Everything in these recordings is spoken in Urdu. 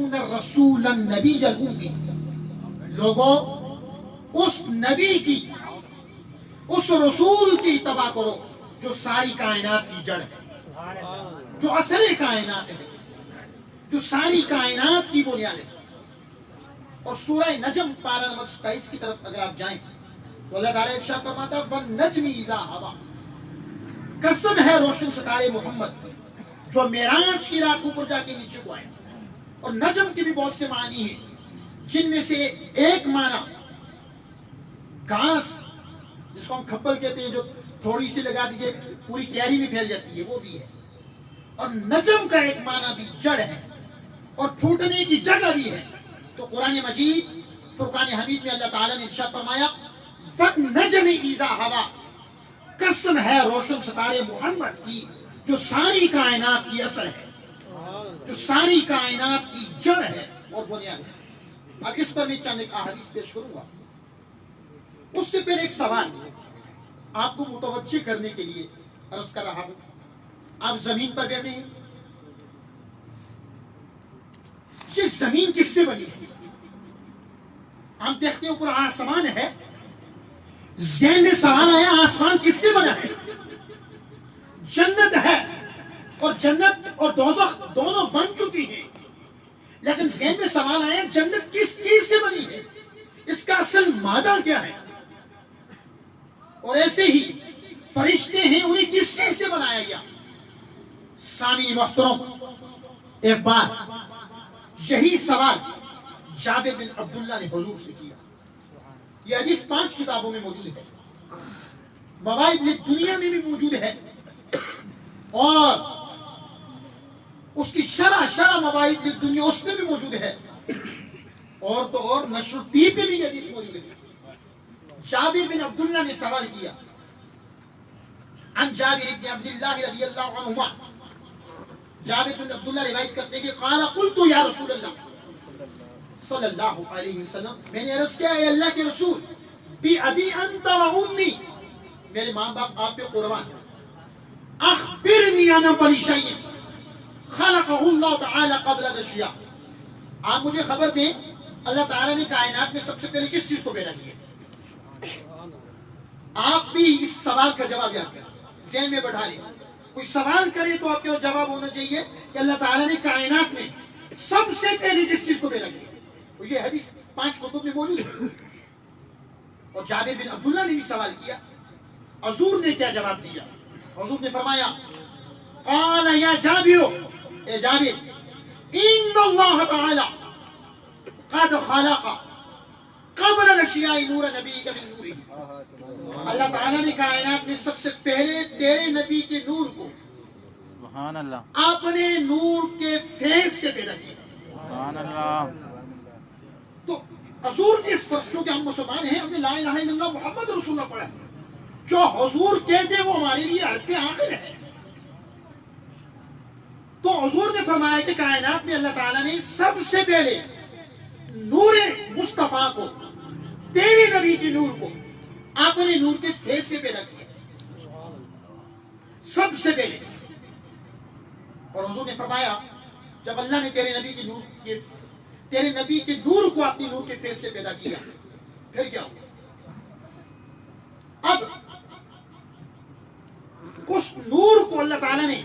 یتبعون الرسول النبی الامی، لوگوں اس نبی کی، اس رسول کی اتباع کرو جو ساری کائنات کی جڑ ہے، جو اصل کائنات ہے، جو ساری کائنات کی بنیاد ہے۔ اور سورہ نجم پارہ نمبر 27 کی طرف اگر آپ جائیں تو اللہ تعالیٰ ارشاد فرماتا ہے وَالنَّجْمِ إِذَا هَوَىٰ، قسم ہے روشن ستارے محمد کی جو معراج کی رات اوپر جا کے نیچے کو آئے۔ اور نجم کے بھی بہت سے معنی ہیں، جن میں سے ایک معنی گھاس جس کو ہم کھپل کہتے ہیں، جو تھوڑی سی لگا دیجئے پوری کیاری میں پھیل جاتی ہے، وہ بھی ہے۔ اور نجم کا ایک معنی بھی جڑ ہے اور پھوٹنے کی جگہ بھی ہے۔ تو قرآن مجید فرقان حمید میں اللہ تعالیٰ نے ارشاد فرمایا وَالنَّجْمِ إِذَا هَوَىٰ، قسم ہے روشن ستارے محمد کی جو ساری کائنات کی اصل ہے، جو ساری کائنات کی جڑ ہے اور بنیاد ہے۔ اب اس پر میں چند ایک احادیث پیش کروں گا۔ اس سے پہلے ایک سوال آپ کو متوجہ کرنے کے لیے عرض کر رہا ہوں۔ آپ زمین پر بیٹھے ہیں، یہ زمین کس سے بنی ہے؟ ہم دیکھتے ہیں اوپر آسمان ہے، ذہن میں سوال آیا آسمان کس سے بنا ہے؟ جنت ہے اور جنت اور دوزخ دونوں بن چکی ہیں، لیکن ذہن میں سوال آیا جنت کس چیز سے بنی ہے، اس کا اصل مادہ کیا ہے؟ اور ایسے ہی فرشتے ہیں، انہیں کس چیز سے بنایا گیا؟ سامعین محترم، ایک بار یہی سوال جابر بن عبداللہ نے حضور سے کیا۔ یہ حدیث 5 کتابوں میں موجود ہے، مواہب دنیا میں بھی موجود ہے، اور اس کی شرح مواہب دنیا اس میں بھی موجود ہے، اور تو اور نشر الدین پہ بھی یہ حدیث موجود ہے۔ جابر بن عبداللہ نے سوال کیا، عن جابر بن عبداللہ رضی اللہ عنہما، جابر بن عبداللہ روایت کرتے ہیں کہ قال قلت یا رسول اللہ صلی اللہ علیہ وسلم، میں نے عرض کیا اے اللہ کے رسول، بی ابی انت و امی، میرے ماں باپ آپ پہ قربان، اخبرنی عن اول شیء خلقہ اللہ تعالی قبل الاشیاء، آپ مجھے خبر دیں اللہ تعالیٰ نے کائنات میں سب سے پہلے کس چیز کو پیدا کیا؟ آپ بھی اس سوال کا جواب یاد کریں، ذہن میں بٹھا لیں۔ کوئی سوال کرے تو آپ کے جواب ہونا چاہیے کہ اللہ تعالیٰ نے کائنات میں سب سے پہلے کس چیز کو پیدا کیا؟ یہ حدیث 5 کتب میں موجود ہے۔ اور جابر بن عبداللہ نے بھی سوال کیا، حضور نے کیا جواب دیا؟ حضور نے فرمایا قال یا جابر، اے جابر، ان اللہ تعالی قد خلق قبل الاشیاء نور نبی من نورہ، اللہ تعالیٰ نے کائنات میں سب سے پہلے تیرے نبی کے نور کو سبحان اللہ اپنے نور کے فیض سے پیدا کیا۔ سبحان اللہ۔ تو حضور کے اس پر، چونکہ ہم مسلمان ہیں، ہم نے لا الہ الا اللہ محمد رسول اللہ پڑھا، جو حضور کہتے وہ ہمارے لیے حرف آخر ہے۔ تو حضور نے فرمایا کہ کائنات میں اللہ تعالیٰ نے سب سے پہلے نور مصطفیٰ کو، تیرے نبی کے نور کو اپنے نور کے فیض سے پیدا کیا، سب سے پہلے۔ اور حضور نے فرمایا جب اللہ نے تیرے نبی کے نور کو اپنی نور کے فیض سے پیدا کیا، پھر کیا ہوا؟ اب اس نور کو اللہ تعالیٰ نے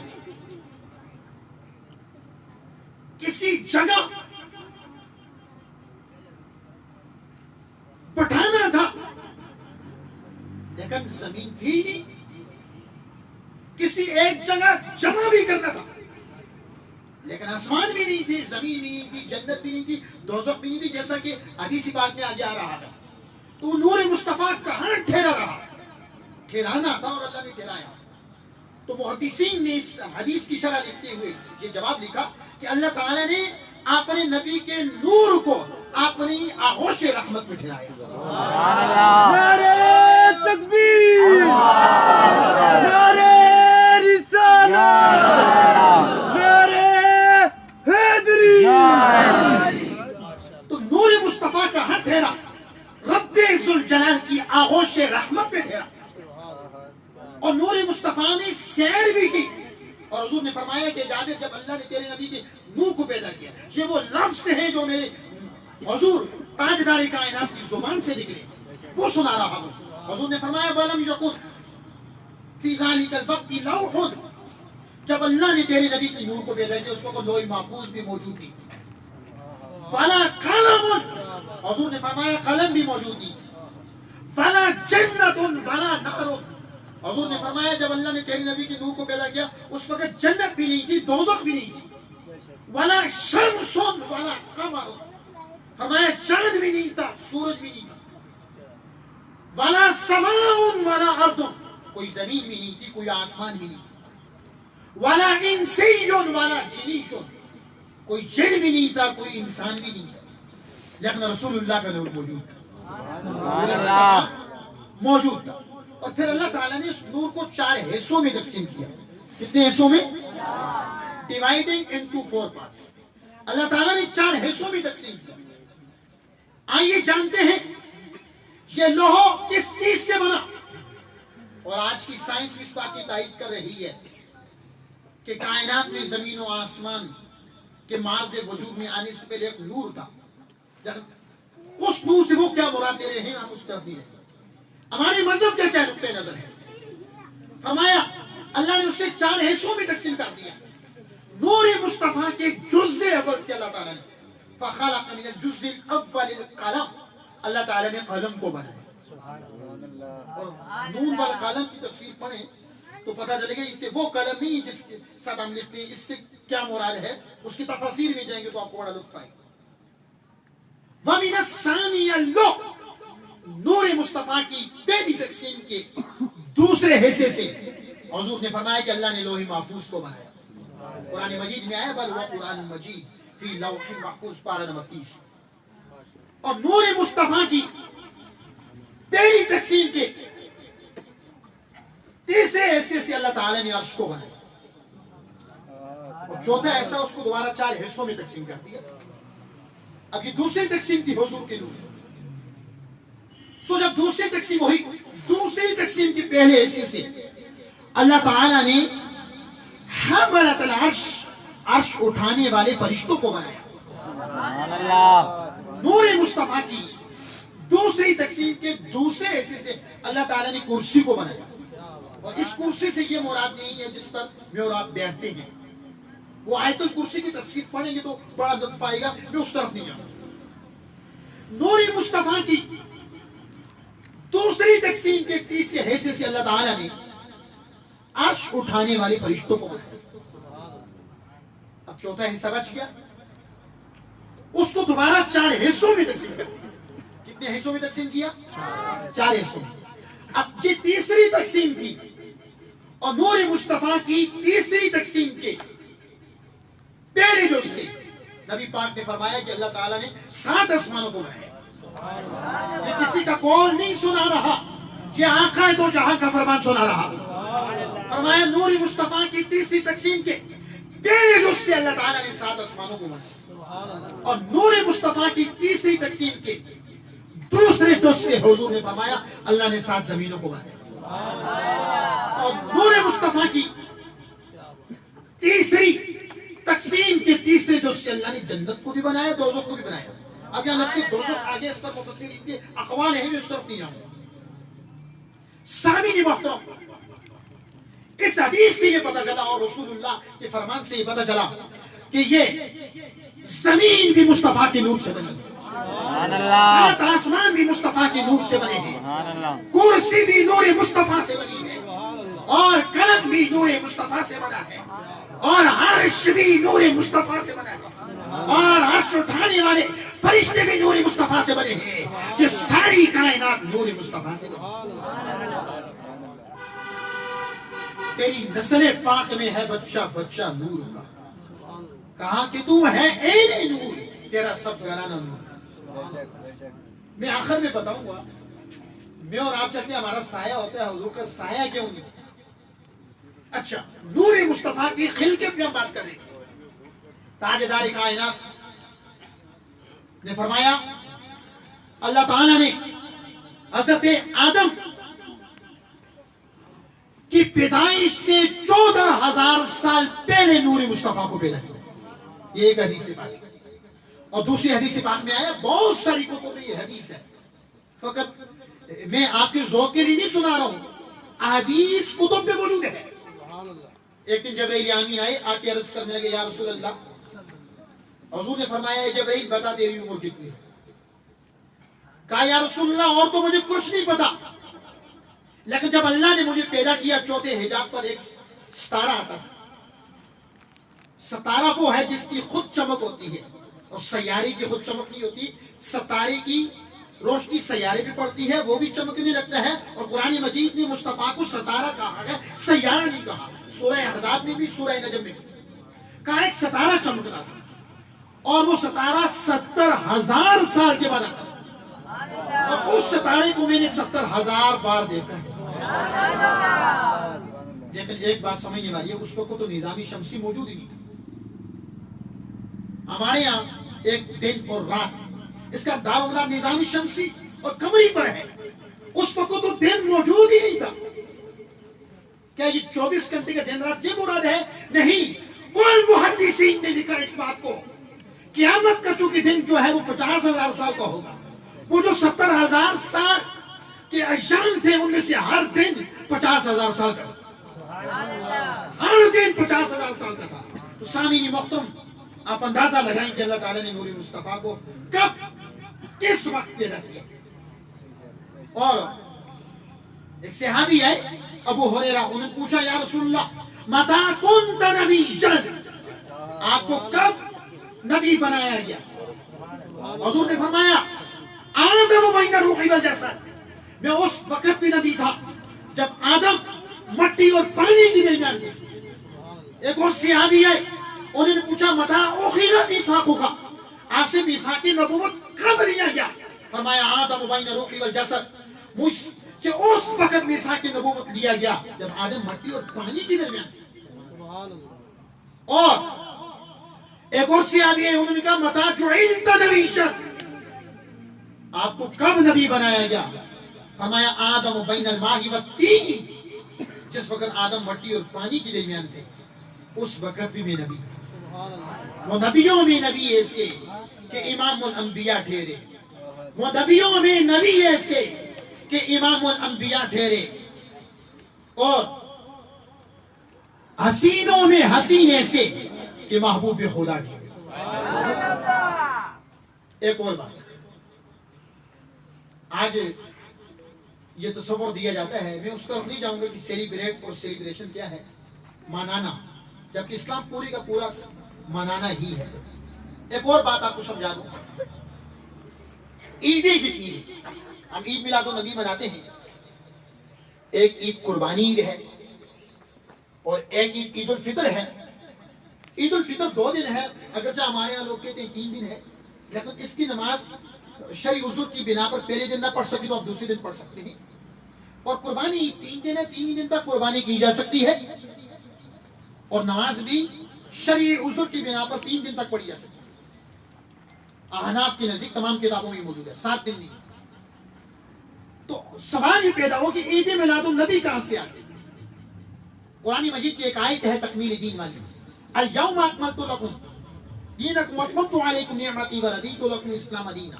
کسی جگہ بٹھانا تھا، لیکن زمین تھی نہیں، کسی ایک جگہ جمع بھی کرنا تھا، لیکن آسمان بھی نہیں تھی، زمین بھی نہیں تھی، جنت بھی نہیں تھی، دوزخ بھی نہیں تھی، جیسا کہ حدیث بات میں آگے آ رہا ہے۔ تو نور مصطفیٰ کہاں ٹھہرا رہا؟ ٹھہرانا تھا اور اللہ نے ٹھہرایا۔ تو محدثین نے اس حدیث کی شرح لکھتے ہوئے یہ جواب لکھا کہ اللہ تعالیٰ نے اپنے نبی کے نور کو اپنی آغوش رحمت میں ٹھہرایا۔ سبحان اللہ۔ نعرہ تکبیر، نعرہ رسالت، نعرہ حیدری۔ تو نور مصطفیٰ کہاں ٹھہرا؟ رب ذوالجلال کی آغوش رحمت میں ٹھہرا، اور نور مصطفیٰ نے سیر بھی کی اور حضور نے فرمایا کہ جابر جب اللہ نے تیرے نبی کے نور کو پیدا کیا، یہ وہ لفظ ہیں جو میرے حضور تاجدار کائنات کی زبان سے نکلے، وہ سنا رہا ہوں۔ حضور نے فرمایا وَلَمْ يَكُنْ فِي ذَلِكَ الْوَقْتِ لَوْحٌ، جب اللہ نے تیرے نبی کی نور کو پیدا کیا اس وقت لوح محفوظ بھی موجود تھی، وَلَا قَلَمٌ، حضور نے فرمایا قلم بھی موجود تھی، وَلَا جَنَّةٌ وَلَا نَارٌ، حضور نے فرمایا جب اللہ نے تیرے نبی کی نور کو پیدا کیا اس وقت جنت بھی نہیں تھی، دوزخ بھی نہیں تھی، وَلَا شَمْسٌ وَلَا قَمَرٌ، فرمایا چاند بھی نہیں تھا، سورج بھی نہیں تھا، وَلَا سَمَاءٌ وَلَا أَرْضٌ، کوئی زمین بھی نہیں تھی، کوئی آسمان بھی نہیں تھی، وَلَا إِنسِيٌّ وَلَا جِنِيٌّ، کوئی جن بھی نہیں تھا، کوئی انسان بھی نہیں تھا، لیکن رسول اللہ کا نور موجود تھا، موجود تھا۔ اور پھر اللہ تعالیٰ نے اس نور کو 4 حصوں میں تقسیم کیا۔ کتنے حصوں میں؟ Dividing into 4 parts. اللہ تعالیٰ نے 4 حصوں میں تقسیم کیا۔ آئیے جانتے ہیں یہ لوح کس چیز سے بنا، اور آج کی سائنس بھی اس بات کی تائید کر رہی ہے کہ کائنات میں زمین و آسمان کے معرض وجود میں آنے سے پہلے ایک نور تھا، اس نور سے وہ کیا مراد دے رہے ہیں ہم اس طرف نہیں رہے۔ ہمارے مذہب کا کیا نقطہ نظر ہے؟ فرمایا اللہ نے اسے 4 حصوں میں تقسیم کر دیا۔ نور مصطفیٰ کے جزء اول سے اللہ تعالیٰ نے فخلق من الجزء الاول القلم، اللہ تعالیٰ نے قلم کو بنایا۔ اور نون والقلم کی تفسیر پڑھیں تو پتہ چلے گا اس سے وہ قلم نہیں جس کے ساتھ ہم لکھتے ہیں، اس سے کیا مراد ہے اس کی تفاسیر میں جائیں گے تو آپ کو بڑا لطف آئے۔ وَمِنَ الثَّانِيَ اللَّوْحُ، نور مصطفیٰ کی پہلی تقسیم کے دوسرے حصے سے حضور نے فرمایا کہ اللہ نے لوح محفوظ کو بنایا۔ قرآن مجید میں آیا بل ہوا قرآن مجید فی لوح محفوظ، پارہ نمبر 30۔ اور نور مصطفیٰ کی پہلی تقسیم کے تیسرے حصے سے اللہ تعالیٰ نے عرش کو بنایا، اور چوتھا حصہ اس کو دوبارہ 4 حصوں میں تقسیم کر دیا۔ اب یہ دوسری تقسیم تھی حضور کے نور۔ سو جب دوسری تقسیم ہوئی، دوسری تقسیم کے پہلے حصے سے اللہ تعالیٰ نے حملۃ العرش، عرش اٹھانے والے فرشتوں کو بنایا۔ سبحان اللہ۔ نور مصطفیٰ کی دوسری تقسیم کے دوسرے حصے سے اللہ تعالیٰ نے کرسی کو بنایا، اور اس کرسی سے یہ مراد نہیں ہے جس پر میں اور آپ بیٹھتے ہیں، وہ آیت الکرسی کی تفسیر پڑھیں گے تو بڑا لطف آئے گا، میں اس طرف نہیں جاؤں۔ نور مصطفیٰ کی دوسری تقسیم کے تیسرے حصے سے اللہ تعالیٰ نے عرش اٹھانے والے فرشتوں کو بنایا۔ اب چوتھا حصہ بچ گیا، اس کو دوبارہ 4 حصوں میں تقسیم کر دیا۔ کتنے حصوں میں تقسیم کیا؟ 4 حصوں میں۔ اب یہ تیسری تقسیم تھی، اور نور مصطفیٰ کی تیسری تقسیم کے پہلے جو سے نبی پاک نے فرمایا کہ اللہ تعالیٰ نے 7 آسمانوں کو بنایا۔ یہ کسی کا قول نہیں سنا رہا، یہ آقا دو جہاں کا فرمان سنا رہا۔ فرمایا نور مصطفیٰ کی تیسری تقسیم کے پہلے جو سے اللہ تعالیٰ نے 7 آسمانوں کو بنایا، اور نور مصطفیٰ کی تیسری تقسیم کے دوسرے جز سے حضور نے فرمایا اللہ نے 7 زمینوں کو بنایا۔ اور نور مصطفیٰ کی تیسری تقسیم کے تیسرے جز سے اللہ نے جنت کو بھی بنایا، دوزخ کو بھی بنایا۔ اب یہاں لفظ دوزخ آگے اس پر مفسرین کے اقوال ہیں، میں اس طرف نہیں جاؤں گا۔ سامعین محترم، اس حدیث سے یہ پتہ چلا اور رسول اللہ کے فرمان سے یہ پتہ چلا کہ یہ زمین بھی مصطفیٰ کے نور سے بنی ہے، سبحان اللہ۔ 7 آسمان بھی مصطفیٰ کے نور سے بنے ہیں، سبحان اللہ۔ کرسی بھی نور مصطفیٰ سے بنی ہے، اور قلم بھی نور مصطفیٰ سے بنا ہے، اور عرش بھی نور مصطفیٰ سے بنا ہے، اور عرش اٹھانے والے فرشتے بھی نور مصطفیٰ سے بنے ہیں۔ یہ ساری کائنات نور مصطفیٰ سے بنی ہے۔ تیری نسل پاک میں ہے بچہ بچہ نور کا، کہا کہ تو ہے عین نور، تیرا سب گھرانہ نور۔ میں آخر میں بتاؤں گا، میں اور آپ چلتے ہیں ہمارا سایہ ہوتا ہے، حضور کا سایہ کیوں نہیں؟ اچھا، نور مصطفیٰ کی خلقت میں ہم بات کر رہے ہیں۔ تاجدار کائنات نے فرمایا، اللہ تعالیٰ نے حضرت آدم کی پیدائش سے 14,000 سال پہلے نور مصطفیٰ کو پیدا کیا. یہ ایک حدیث پاک ہے. اور دوسری حدیث پاک میں آیا, بہت ساری کتب میں یہ حدیث ہے, فقط میں آپ کے ذوق کے لیے نہیں سنا رہا ہوں, احادیث کتب میں موجود ہے. ایک دن جبرائیل امین آئے, آ کے عرض کرنے لگے, یا رسول اللہ, حضور نے فرمایا, اے جبرائیل بتا تیری عمر کتنی ہے؟ کہا یا رسول اللہ اور تو مجھے کچھ نہیں پتا, لیکن جب اللہ نے مجھے پیدا کیا چوتھے حجاب پر ایک ستارہ آتا تھا. ستارہ وہ ہے جس کی خود چمک ہوتی ہے, اور سیارے کی خود چمک نہیں ہوتی. ستارے کی روشنی سیارے پہ پڑتی ہے, وہ بھی چمکنے لگتا ہے. اور قرآن مجید نے مصطفیٰ کو ستارہ کہا ہے, سیارہ نہیں کہا. سورہ احزاب میں بھی, سورہ نجم میں بھی کہا ایک ستارہ چمک رہا تھا, اور وہ ستارہ 70,000 سال کے بعد آتا. اور اس ستارے کو میں نے 70,000 بار دیکھا ہے. لیکن ایک بات سمجھنے والی ہے, اس وقت تو نظام شمسی موجود ہی نہیں تھا. ہمارے یہاں ایک دن اور رات, اس کا دارالمدار نظام شمسی اور قمری پر ہے. اس وقت تو دن موجود ہی نہیں تھا. کیا یہ 24 گھنٹے کا دن رات یہ مراد ہے؟ نہیں. کل محدثین نے لکھا اس بات کو, قیامت کا چونکہ دن جو ہے وہ 50,000 سال کا ہوگا. وہ جو 70,000 سال کے ایام تھے, ان میں سے ہر دن 50,000 سال کا تھا. ہر دن 50,000 سال کا تھا. تو سامعین محترم, آپ اندازہ لگائیں کہ اللہ تعالیٰ نے نور مصطفیٰ کو کب کس وقت پیدا کیا. اور ایک صحابی ہے ابو ہریرہ, انہوں نے پوچھا, یا رسول اللہ متی کنت نبیًا, آپ کو کب نبی بنایا گیا؟ حضور نے فرمایا, آدم بین الروح والجسد, میں اس وقت بھی نبی تھا جب آدم مٹی اور پانی کے درمیان تھے. ایک اور صحابی ہے, انہوں نے پوچھا, متی اخذ میثاقک, آپ سے میثاق نبوت کب لیا گیا؟ فرمایا, آدم بین الروح والجسد, مجھ سے اس وقت میثاق نبوت لیا گیا جب آدم مٹی اور پانی کے درمیان تھے. اور ایک اور صحابی ہے, انہوں نے کہا, متی جعلت نبیًا, آپ کو کب نبی بنایا گیا؟ فرمایا, آدم بین الماء والطین, جس وقت آدم مٹی اور پانی کے درمیان تھے اس وقت بھی میں نبی. وہ نبیوں میں نبی ایسے کہ امام الانبیاء ٹھہرے, وہ نبیوں میں نبی ایسے کہ امام الانبیاء ٹھہرے, اور حسینوں میں حسین ایسے کہ محبوب خدا ٹھہرے. ایک اور بات, آج یہ تصور دیا جاتا ہے, میں اس طرف نہیں جاؤں گا کہ سیلیبریٹ اور سیلیبریشن کیا ہے, منانا, جبکہ اسلام پوری کا پورا منانا ہی ہے. ایک اور بات آپ کو سمجھا دوں, عیدیں جتنی ہیں, ہم عید میلاد النبی مناتے ہیں. ایک عید قربانی عید ہے, اور ایک عید عید الفطر ہے. عید الفطر 2 دن ہے, اگرچہ ہمارے یہاں لوگ کہتے ہیں 3 دن ہے, لیکن اس کی نماز شرعی عذر کی بنا پر پہلے دن نہ پڑھ سکتے تو آپ دوسرے دن پڑھ سکتے ہیں. اور قربانی 3 دن ہے, 3 دن تک قربانی کی جا سکتی ہے, اور نماز بھی شرعی عذر کی بنا پر 3 دن تک پڑھی جا سکتی ہے. احناف کے نزدیک تمام کتابوں میں موجود ہے 7 دن نہیں. تو سوال یہ پیدا ہو کہ عید میلاد النبی کہاں سے آ گئی؟ قرآن مجید کی ایک آیت ہے تکمیل دین والی, الیوم اکملت لکم دینکم واتممت علیکم نعمتی ورضیت لکم الاسلام دینا,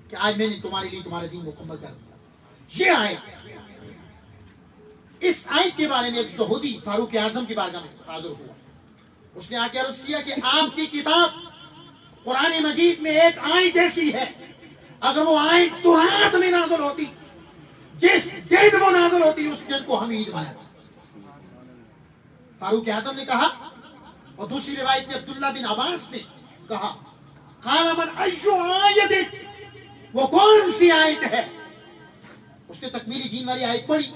کہ آج میں نے تمہارے لیے تمہارا دین مکمل کر دیا. یہ آیت, اس آیت کے بارے میں ایک یہودی فاروق اعظم کی بارگاہ میں حاضر ہوا. اس نے آ کے عرض کیا کہ آپ کی کتاب قرآن مجید میں ایک آیت ایسی ہے, اگر وہ آیت تو رات میں نازل ہوتی, جس دن وہ نازل ہوتی اس دن کو ہم عید مناتے. فاروق اعظم نے کہا, اور دوسری روایت میں عبداللہ بن عباس نے کہا, قال من ایو آیت, وہ کون سی آیت ہے؟ اس نے تکمیل دین والی آیت پڑھی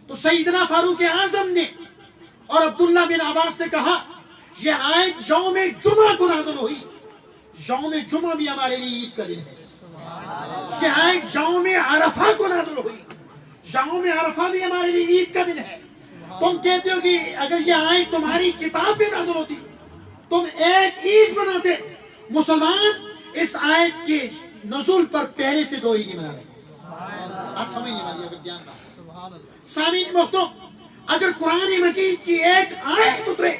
تو سیدنا فاروق اعظم نے اور عبداللہ بن عباس نے کہا, یہ آیت یوم جمعہ کو نازل ہوئی. یوم جمعہ بھی ہمارے لیے عید کا دن ہے. یہ آیت یوم عرفہ کو نازل ہوئی, یوم عرفہ بھی ہمارے لیے عید کا دن ہے. تم کہتے ہو کہ اگر یہ آیت تمہاری کتاب پہ نازل ہوتی تم ایک عید مناتے. مسلمان اس آیت کے نزول پر پہلے سے 2 عیدیں منا رہے ہیں. آپ سمجھنے والی اگر دھیان رہا, سامعین محترم، اگر قرآن مجید کی ایک آیت اترے،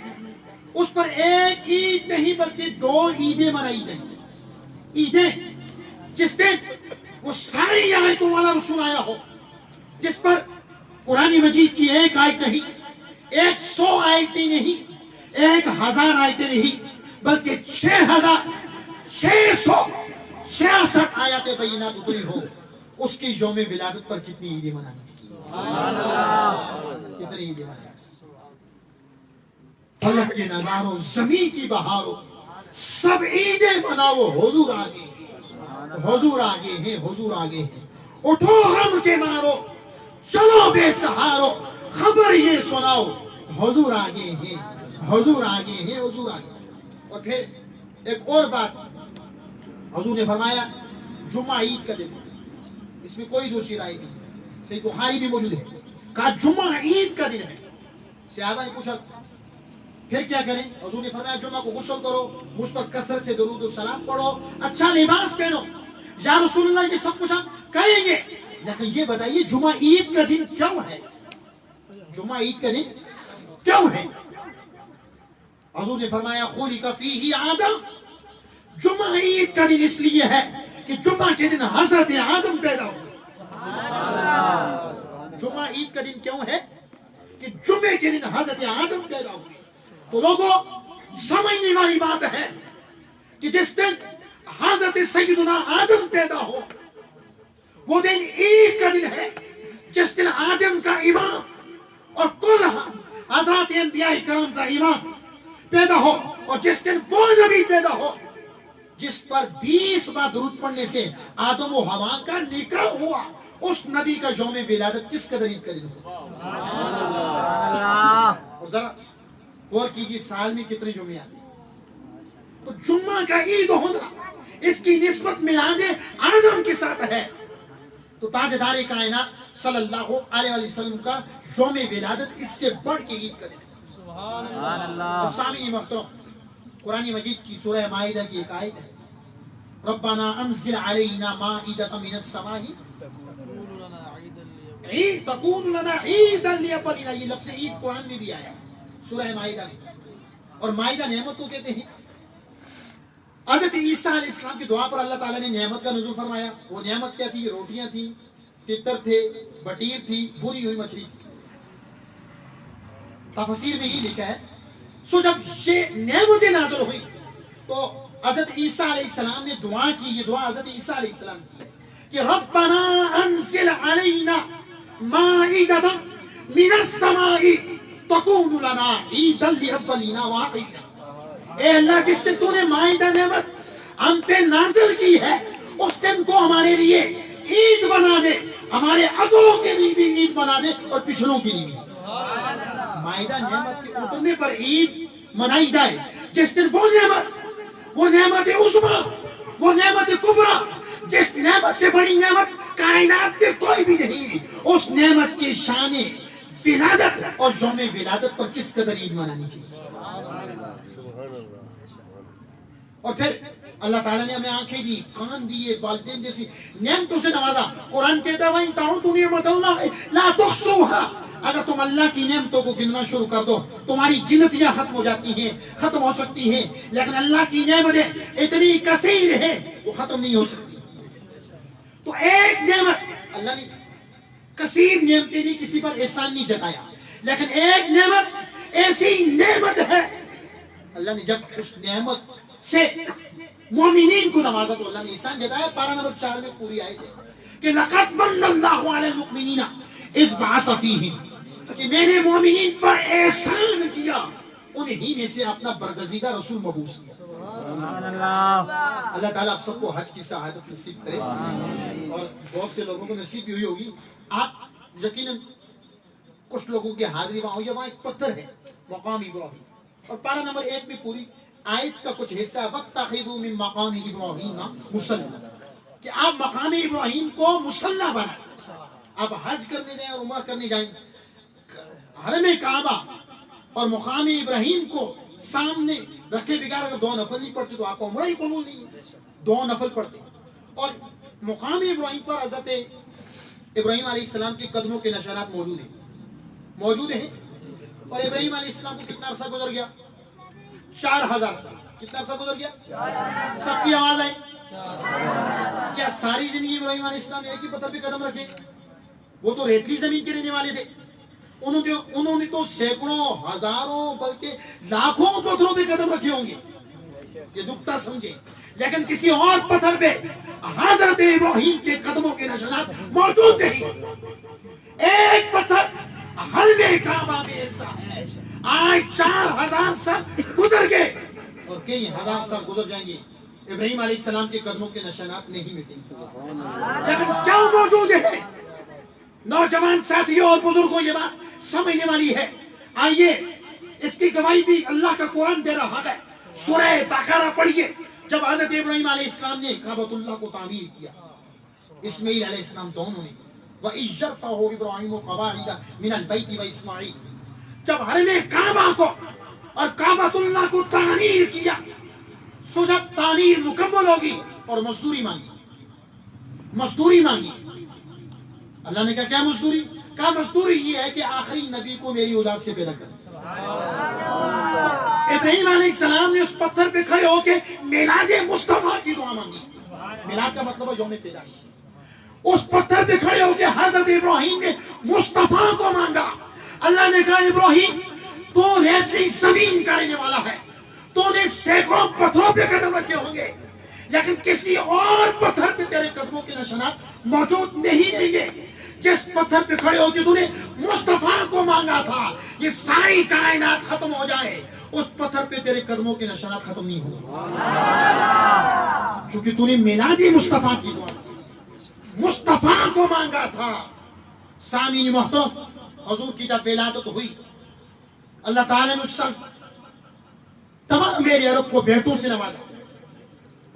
اس پر ایک عید نہیں بلکہ 2 عیدیں منائی جائیں، عیدیں جس دن وہ ساری آیتوں والا رسول آیا ہو، جس پر قرآن مجید کی ایک آیت نہیں، 100 آیتیں نہیں، 1000 آیتیں نہیں، بلکہ 6666 آیات بینات اتری ہو، اس کی یوم ولادت پر کتنی عیدیں منانی چاہیے؟ کتنی عیدیں منانی چاہیے؟ فلک کے نظاروں، زمین کی بہاروں، سب عیدیں مناؤ، حضور آگے ہیں، حضور آگے ہیں، حضور آگے ہیں۔ اٹھو غم کے مارو، چلو بے سہارو، خبر یہ سناؤ، حضور آگے ہیں، حضور آگے ہیں، حضور آگے ہیں۔ اور پھر ایک اور بات حضور نے فرمایا، جمعہ عید کا دن، اس میں کوئی دوسری رائے نہیں، صحیح بخاری بھی موجود ہے، کہا جمعہ عید کا دن ہے۔ صحابہ نے پوچھا پھر کیا کریں؟ حضور نے فرمایا جمعہ کو غسل کرو، مجھ پر کثرت سے درود و سلام پڑھو، اچھا لباس پہنو۔ یا رسول اللہ، یہ سب کچھ ہم کریں گے، لیکن یہ بتائیے جمعہ عید کا دن کیوں ہے؟ جمعہ عید کا دن کیوں ہے؟ حضور نے فرمایا خلق فیہ آدم، جمعہ عید کا دن اس لیے ہے کہ جمعہ کے دن حضرت آدم پیدا ہوئے۔ جمعہ عید کا دن کیوں ہے کہ جمعے کے دن حضرت آدم پیدا ہوئے۔ تو لوگوں، سمجھنے والی بات ہے کہ جس دن حضرت سیدنا آدم پیدا ہو، وہ دن عید کا دن ہے، جس دن آدم کا امام اور کل حضرات انبیاء کرام کا امام پیدا ہو، اور جس دن وہ نبی پیدا ہو جس پر 20 بار درود پڑھنے سے آدم و حوا کا نکاح ہوا، اس نبی کا یوم ولادت کس قدر عید کا دن ہو؟ اور ذرا غور کیجیے، سال میں کتنے جمعے آتے ہیں؟ تو جمعہ کا عید ہونا، اس کی نسبت میلاد آدم کے ساتھ ہے۔ تو تاجدار کائنات صلی اللہ علیہ وسلم کا یوم ولادت اس سے بڑھ کے عید کا دن ہے۔ سبحان اللہ۔ سامعین محترم، قرآن مجید کی سورہ مائدہ کی ایک آیت ہے، ربنا انزل علینا مائدۃ من السماء تکون لنا عیدا لاولنا، یہ لفظ عید قرآن میں بھی آیا سورہ مائدہ میں، اور مائدہ نعمت کو کہتے ہیں۔ حضرت عیسیٰ علیہ السلام کی دعا پر اللہ تعالیٰ نے نعمت کا نزول فرمایا۔ وہ نعمت کیا تھی؟ روٹیاں تھیں، تتر تھے، بٹیر تھی، بھری ہوئی مچھلی تھی۔ تفسیر میں یہ لکھا ہے، سو جب یہ نعمتیں نازل ہوئی تو حضرت عیسیٰ علیہ السلام نے دعا کی، یہ دعا حضرت عیسیٰ علیہ السلام کی کہ ربنا انزل علینا مائدۃ من السماء تکون لنا عیدا لاولنا وآخرنا۔ اے اللہ، جس دن تو نے مائدہ نعمت ہم پہ نازل کی ہے، اس دن کو ہمارے لیے عید بنا دے، ہمارے اگلوں کے لیے بھی عید بنا دے اور پچھلوں کے لیے بھی۔ مائدہ نعمت کے اترنے پر عید منائی جائے، جس دن وہ نعمت عظمیٰ، وہ نعمت کبریٰ، جس نعمت سے بڑی نعمت کائنات میں کوئی بھی نہیں، اس نعمت کی شان ولادت اور یوم ولادت پر کس قدر عید منانی چاہیے۔ اور پھر اللہ تعالیٰ نے ہمیں آنکھیں دی، کان دیے، والدین جیسی نعمتوں سے نوازا۔ قرآن کہتا ہے وَإِن تَعُدُّوا نِعْمَتَ اللَّهِ لَا تُحْصُوهَا، اگر تم اللہ کی نعمتوں کو گننا شروع کر دو، تمہاری گنتیاں ختم ہو جاتی ہیں، ختم ہو سکتی ہیں، لیکن اللہ کی نعمتیں اتنی کثیر ہیں وہ ختم نہیں ہو سکتی۔ تو ایک نعمت، اللہ نے کثیر نعمتیں نہیں، کسی پر احسان نہیں جتایا، لیکن ایک نعمت ایسی نعمت ہے، اللہ نے جب اس نعمت سے مومنین کو نوازا تو اللہ نے احسان جتایا۔ پارہ نمبر 4 میں پوری آیت ہے کہ لَقَدْ مَنَّ اللَّهُ عَلَى الْمُؤْمِنِينَ إِذْ بَعَثَ فِيهِمْ، کہ میں نے مومنین پر احسان کیا، انہی میں سے اپنا برگزیدہ رسول مبعوث کیا۔ سبحان اللہ۔ اللہ تعالیٰ آپ سب کو حج کی سعادت نصیب کرے، اور بہت سے لوگوں کو نصیب بھی ہوئی ہوگی۔ آپ یقیناً کچھ لوگوں کی حاضری وہاں ہوئی ہے، وہاں ایک پتھر ہے مقام ابراہیم، اور پارہ نمبر 1 میں پوری آیت کا کچھ حصہ وَاتَّخِذُوا مِن مَّقَامِ إِبْرَاهِيمَ مُصَلًّى، کہ آپ مقام ابراہیم کو مصلی بنائیں۔ آپ حج کرنے جائیں اور عمرہ کرنے جائیں، حرم کعبہ اور مقام ابراہیم کو سامنے رکھے بغیر اگر 2 نفل نہیں پڑھتے تو آپ کو عمرہ ہی قبول نہیں ہے، 2 نفل پڑھتے۔ اور مقام ابراہیم پر حضرت ابراہیم علیہ السلام کے قدموں کے نشانات موجود ہیں. اور ابراہیم علیہ السلام کو کتنا عرصہ گزر گیا؟ 4000 سال. کتنا عرصہ گزر گیا؟ سب کی آواز آئی. کیا ساری زندگی ابراہیم علیہ السلام ایک ہی پتھر پہ قدم رکھے؟ وہ تو ریتلی زمین کے رہنے والے تھے. انہوں نے تو سینکڑوں ہزاروں بلکہ لاکھوں پتھروں پہ قدم رکھے ہوں گے. یہ نکتہ سمجھے. لیکن کسی اور پتھر پہ حضرت ابراہیم کے قدموں کے نشانات موجود نہیں. ایک پتھر حلم کعبہ میں ایسا ہے آج 4000 سال گزر گئے اور کئی ہزار سال گزر جائیں گے، ابراہیم علیہ السلام کے قدموں کے نشانات نہیں مٹیں گے. لیکن کیا موجود ہے؟ نوجوان ساتھیوں اور بزرگوں یہ بات سمجھنے والی ہے. آئیے اس کی گواہی بھی اللہ کا قرآن دے رہا ہے. سورہ بقرہ پڑھیے. جب حضرت ابراہیم علیہ السلام نے کعبۃ اللہ کو تعمیر کیا، اسماعیل علیہ السلام دونوں نے، وَإِذْ يَرْفَعُ إِبْرَاهِيمُ الْقَوَاعِدَ مِنَ الْبَيْتِ وَإِسْمَاعِيلُ، جب حرم کعبہ کو اور کعبۃ اللہ کو تعمیر کیا، سو جب تعمیر مکمل ہوگی اور مزدوری مانگی. اللہ نے کہا کیا مزدوری؟ کہا مزدوری یہ ہے کہ آخری نبی کو میری اولاد سے پیدا کر. ابراہیم علیہ السلام نے اس پتھر پہ کھڑے ہو کے میلاد مصطفیٰ کی دعا مانگی. میلاد کا مطلب ہے یوم پیدائش. اس پتھر پہ کھڑے ہو کے حضرت ابراہیم نے مصطفیٰ کو مانگا. اللہ نے کہا ابراہیم تو ریتلی زمین کا رہنے والا ہے، تو نے سینکڑوں پتھروں پہ قدم رکھے ہوں گے، لیکن کسی اور پتھر پہ تیرے قدموں کے نشانات موجود نہیں رہیں گے. جس پتھر پہ کھڑے ہو کے تو نے مصطفیٰ کو مانگا تھا یہ ساری کائنات ختم ہو جائے، اس پتھر پہ تیرے قدموں کے نشانات ختم نہیں ہوں گے، چونکہ تو نے میلاد مصطفیٰ کی دعا مصطفیٰ کو مانگا تھا. سامعین محترم، حضور کی جب ولادت ہوئی، اللہ تعالیٰ نے اس تمام میرے عرب کو بیٹوں سے نوازا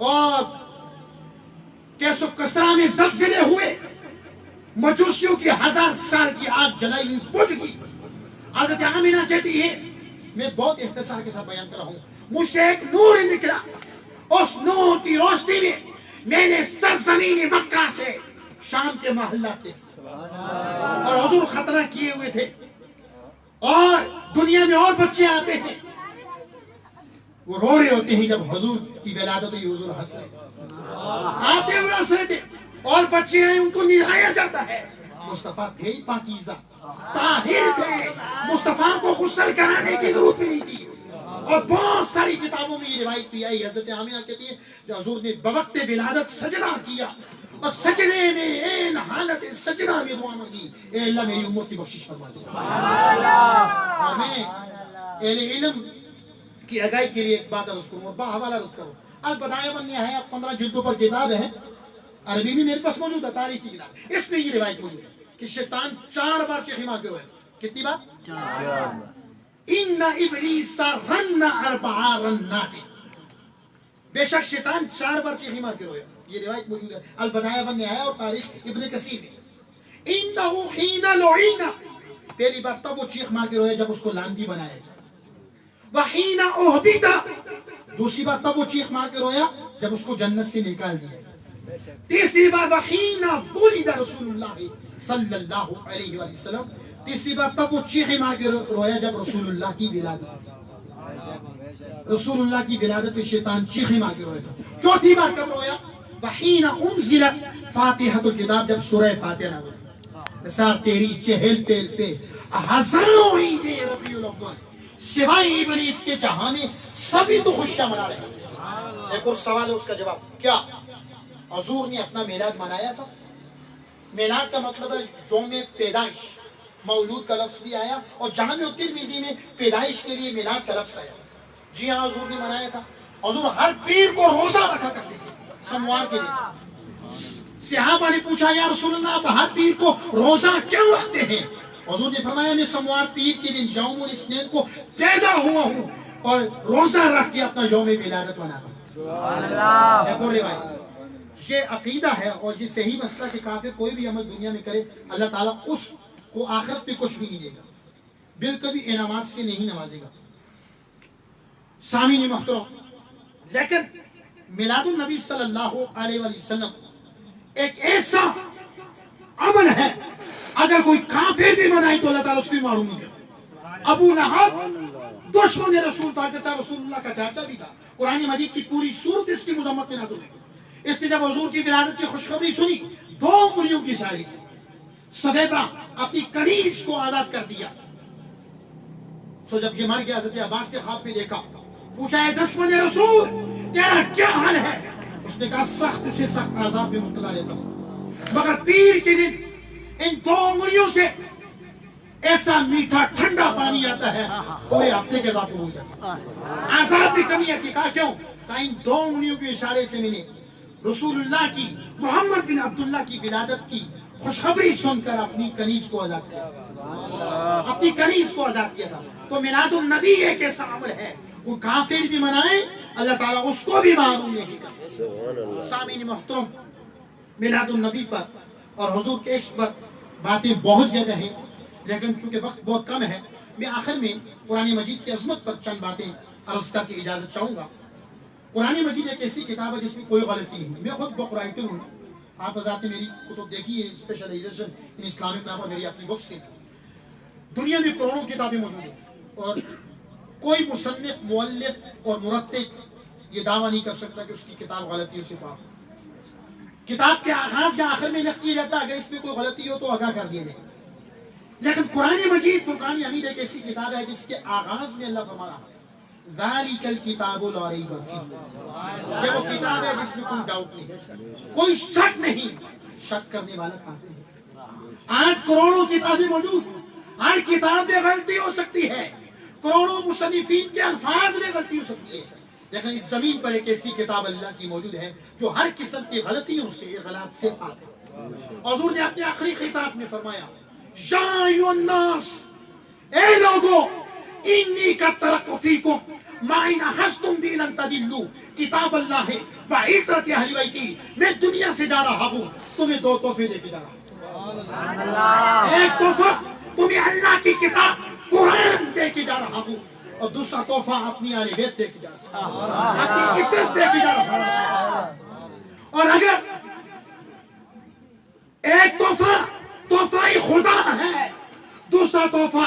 اور کیس و کسرا میں زلزلے ہوئے، مجوسیوں کی 1000 سال کی آگ جلائی ہوئی بجھ گئی. حضرت آمینہ کہتی ہے، میں بہت اختصار کے ساتھ بیان کر رہا ہوں، مجھ سے ایک نور نکلا، اس نور کی روشنی میں میں نے سرزمین مکہ سے شام کے محلات دیکھے اور حضور خطرہ کیے ہوئے تھے اور دنیا میں اور بچے آتے ہیں، وہ رو رہے ہوتے ہیں. جب حضور کی ولادت ہوئی حضور ہنس رہے آتے ہوئے ہنس رہے تھے اور بچے آئے ان کو نہلایا جاتا ہے. مصطفیٰ تھے پاکیزہ طاہر تھے، مصطفیٰ کو غسل کرانے کی ضرورت بھی نہیں تھی. اور بہت ساری کتابوں میں یہ روایت بھی آئی. حضرت آمینہ کہتی ہے کہ حضور نے بوقت ولادت سجدہ کیا اور سجدے میں این حالت سجدہ میں دعا مانگی، اے اللہ میری امت کی بخشش فرما دے. اور میں اہل علم کی اگائی کے لیے ایک بات عرض کروں اور باحوالہ عرض کروں. البدایہ والنہایہ 15 جلدوں پر کتاب ہے، عربی بھی میرے پاس موجود ہے، تاریخ کی کتاب. اس میں یہ روایت موجود ہے کہ شیطان 4 بار چیخی مار کے روئے. کتنی بار؟ 4 بار. ان ابلیس رن 4 رنات، بے شک شیطان 4 بار چیخی مار کے رویا. یہ روایت موجود ہے البدایہ والنہایہ اور تاریخ ابن کثیر میں. انه حین لعین، پہلی بار تب وہ چیخ مار کے رویا جب اس کو لاندی بنایا گیا. وحین احبط، دوسری بار تب وہ چیخ مار کے رویا جب اس کو جنت سے نکال دیا. تیسری بار وحین ولد رسول اللہ صلی اللہ علیہ وآلہ وسلم، تیسری بار تب وہ چیخیں مار کے رویا جب رسول اللہ کی ولادت. رسول اللہ کی ولادت پہ شیطان چیخیں مار کے رویا تھا. چوتھی بار کب رویا؟ وحین انزلت فاتحۃ الکتاب، جب سورہ فاتحہ ہوئی. نثار تیری چہل پہل پہ ہزاروں عید ربیع الاول، سوائے ابلیس کے جہاں میں سبھی تو خوشیاں منا رہے ہیں. ایک اور سوال ہے، اس کا جواب کیا؟ حضور نے اپنا میلاد منایا تھا. میلاد کا مطلب ہے یوم پیدائش. مولود کا لفظ بھی آیا اور جامع ترمذی میں پیدائش کے لیے میلاد کا لفظ آیا. جی ہاں، حضور نے منایا تھا. حضور ہر پیر کو روزہ رکھا کرتے تھے سموار کے دن. صحابہ نے پوچھا یا رسول اللہ آپ ہر پیر کو روزہ کیوں رکھتے ہیں؟ حضور نے فرمایا میں سموار پیر کے دن یوم الاثنین کو پیدا ہوا ہوں اور روزہ رکھ کے اپنا یوم ولادت مناتا ہوں. ایک اور روایت، یہ عقیدہ ہے اور یہ صحیح مسئلہ کہ کافر کوئی بھی عمل دنیا میں کرے اللہ تعالیٰ اس کو آخرت میں کچھ بھی نہیں دے گا، بالکل بھی انعامات سے نہیں نوازے گا. سامعین محترم، لیکن میلاد النبی صلی اللہ علیہ وآلہ وسلم ایک ایسا عمل ہے اگر کوئی کافر بھی منائے تو اللہ تعالیٰ اس کو معلوم نہیں کرتا. ابو لہب دشمن رسول تھا, کہتا رسول اللہ کا چاچا بھی تھا. قرآن مجید کی پوری سورت اس کی مذمت میں نازل ہے. اس نے جب حضور کی ولادت کی خوشخبری سنی 2 انگلیوں کی اشارے سے سویبا اپنی کنیز کو آزاد کر دیا. سو جب یہ مر گیا حضرت عباس کے خواب میں دیکھا, پوچھا ہے دشمن رسول تیرا کیا حال ہے؟ اس نے کہا سخت سے سخت عذاب میں مبتلا رہتا ہوں, مگر پیر کے دن ان 2 انگلیوں سے ایسا میٹھا ٹھنڈا پانی آتا ہے پورے ہفتے کے عذاب کو بھول جاتا ہے. عذاب بھی کمی ہے. کہا کیوں؟ کہا ان 2 انگلیوں کے اشارے سے میں نے رسول اللہ کی محمد بن عبداللہ کی ولادت کی خوشخبری سن کر اپنی کنیز کو آزاد کیا, اپنی کنیز کو آزاد کیا تھا. تو میلاد النبی ایک ایسا عمل ہے, کوئی کافر بھی منائے اللہ تعالیٰ اس کو بھی معلوم نہیں کرتا. سامعین محترم, میلاد النبی پر اور حضور کے عشق پر باتیں بہت زیادہ ہیں, لیکن چونکہ وقت بہت کم ہے, میں آخر میں قرآن مجید کی عظمت پر چند باتیں عرض کر کے اجازت چاہوں گا. قرآن مجید ایک ایسی کتاب ہے جس میں کوئی غلطی نہیں. میں خود بک رائٹر ہوں, آپ حضرات نے میری کتب دیکھی ہے, اسپیشلائزیشن ان اسلامک نام پر میری اپنی بکس ہیں. دنیا میں کروڑوں کتابیں موجود ہیں اور کوئی مصنف, مؤلف اور مرتب یہ دعویٰ نہیں کر سکتا کہ اس کی کتاب غلطیوں سے پاک. کتاب کے آغاز یا آخر میں لکھ دیا جاتا ہے اگر اس میں کوئی غلطی ہو تو آگاہ کر دیا جائے. لیکن قرآن مجید فرقان حمید ایک ایسی کتاب ہے جس کے آغاز میں اللہ فرما رہا ہے ذالک الکتاب لا ریب فیہ. یہ وہ کتاب ہے جس میں کوئی ڈاؤٹ نہیں, کوئی شک نہیں. شک کرنے والا کافر ہے. آج کروڑوں کتابیں موجود, ہر کتاب میں غلطی ہو سکتی ہے, کروڑوں مصنفین کے الفاظ میں غلطی ہو سکتی ہے, لیکن اس زمین پر ایک ایسی کتاب اللہ کی موجود ہے جو ہر قسم کی غلطیوں سے, غلط سے پاک ہے. حضور نے اپنے آخری خطاب میں فرمایا یا ایھا الناس, اے لوگو, انی قد ترکت فیکم ما ان اخذتم بہ لن تضلوا, کتاب اللہ ہے وعترۃ اہل بیتی. میں دنیا سے جا رہا ہوں, تمہیں 2 تحفے دے کے جا رہا ہوں. ایک تحفہ تمہیں اللہ کی کتاب قرآن دے کے جا رہا ہوں, اور دوسرا تحفہ اپنی اہل بیت دے کے جا رہا ہوں, اپنی عترت دے کے جا رہا ہوں. اور اگر ایک تحفہ خدا ہے, دوسرا تحفہ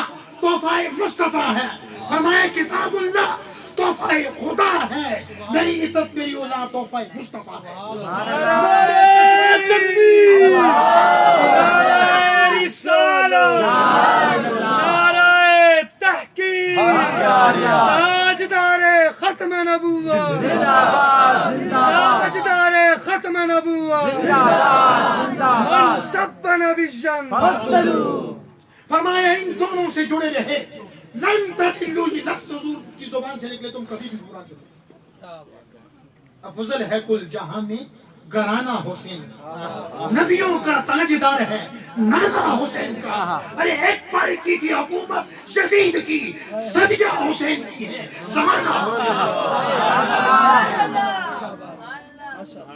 مصطفیٰ ہے. فرمایا کتاب اللہ تحفہ خدا ہے, میری عترت, میری اولاد تحفہ مصطفیٰ ہے. نعرہ تکبیر, نعرہ رسالت, نعرہ تحقیق, تاجدار ختم نبوت, تاجدار ختم نبوت, من سب نبیًا. فرمایا ان دونوں سے جڑے رہے, لن تضلوا, یہ لفظ حضور کی زبان سے نکلے تم کبھی بھی برا نہیں ہو. افضل ہے کل جہاں میں گرانا حسین کا, نبیوں کا تاجدار ہے نانا حسین کا. ارے ایک پل کی تھی حکومت یزید کی, صدیہ حسین کی ہے زمانہ حسین کا.